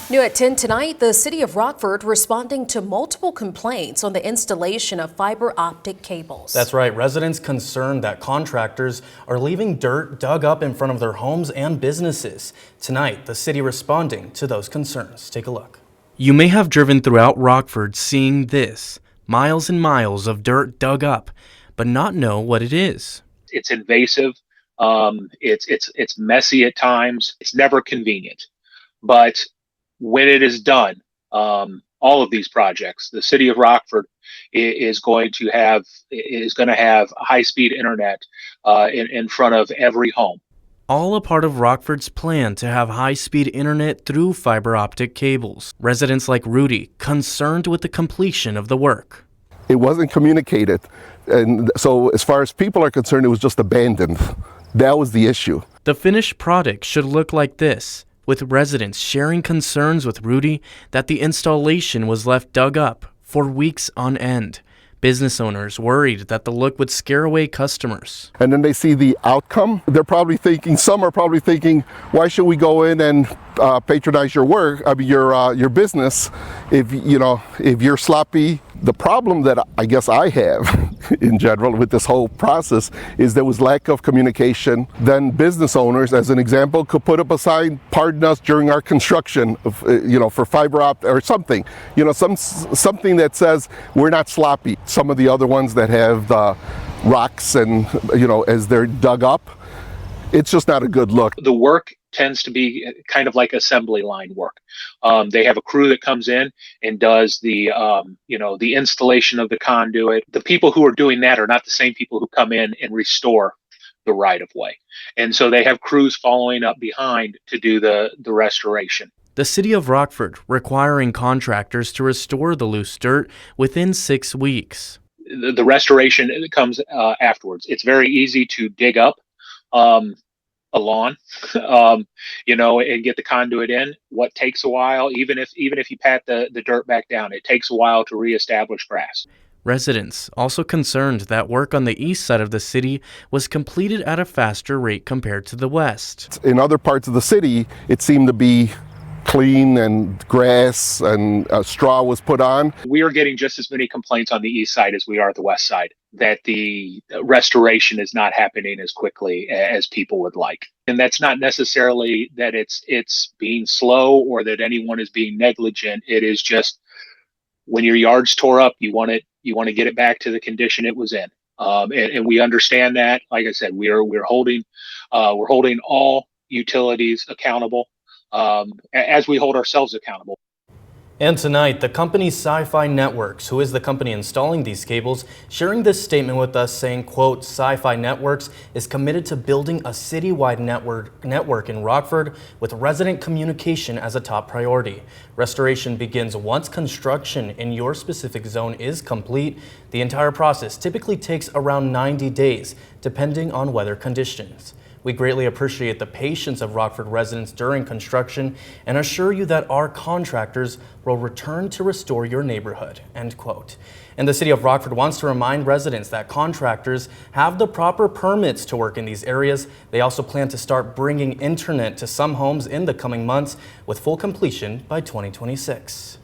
New at 10 tonight, the city of Rockford responding to multiple complaints on the installation of fiber optic cables. That's right. Residents concerned that contractors are leaving dirt dug up in front of their homes and businesses. Tonight, the city responding to those concerns. Take a look. You may have driven throughout Rockford seeing this, miles and miles of dirt dug up, but not know what it is. It's invasive. It's messy at times. It's never convenient, but when it is done, all of these projects, the city of Rockford is going to have high-speed internet in front of every home. All a part of Rockford's plan to have high-speed internet through fiber optic cables. Residents like Rudy concerned with the completion of the work. It wasn't communicated, and so as far as people are concerned, it was just abandoned. That was the issue. The finished product should look like this, with residents sharing concerns with Rudy that the installation was left dug up for weeks on end. Business owners worried that the look would scare away customers. And then they see the outcome. They're probably thinking, some are probably thinking, why should we go in and patronize your work, your business, if you're sloppy? The problem that I guess I have in general with this whole process is there was lack of communication. Then business owners, as an example, could put up a sign, pardon us during our construction of, for fiber optic or something, something that says we're not sloppy. Some of the other ones that have the rocks and, as they're dug up, it's just not a good look. The work tends to be kind of like assembly line work. They have a crew that comes in and does the installation of the conduit. The people who are doing that are not the same people who come in and restore the right of way. And so they have crews following up behind to do the restoration. The city of Rockford requiring contractors to restore the loose dirt within 6 weeks. The restoration comes afterwards. It's very easy to dig up a lawn, and get the conduit in. What takes a while, even if you pat the dirt back down, it takes a while to reestablish grass. Residents also concerned that work on the east side of the city was completed at a faster rate compared to the west. In other parts of the city, it seemed to be clean and grass and straw was put on. We are getting just as many complaints on the east side as we are the west side, that the restoration is not happening as quickly as people would like. And that's not necessarily that it's being slow or that anyone is being negligent. It is just when your yard's tore up, you want to get it back to the condition it was in. And we understand that. Like I said, we're holding all utilities accountable, as we hold ourselves accountable. And tonight, the company Sci-Fi Networks, who is the company installing these cables, sharing this statement with us saying, quote, Sci-Fi Networks is committed to building a citywide network in Rockford with resident communication as a top priority. Restoration begins once construction in your specific zone is complete. The entire process typically takes around 90 days, depending on weather conditions. We greatly appreciate the patience of Rockford residents during construction and assure you that our contractors will return to restore your neighborhood, end quote. And the city of Rockford wants to remind residents that contractors have the proper permits to work in these areas. They also plan to start bringing internet to some homes in the coming months with full completion by 2026.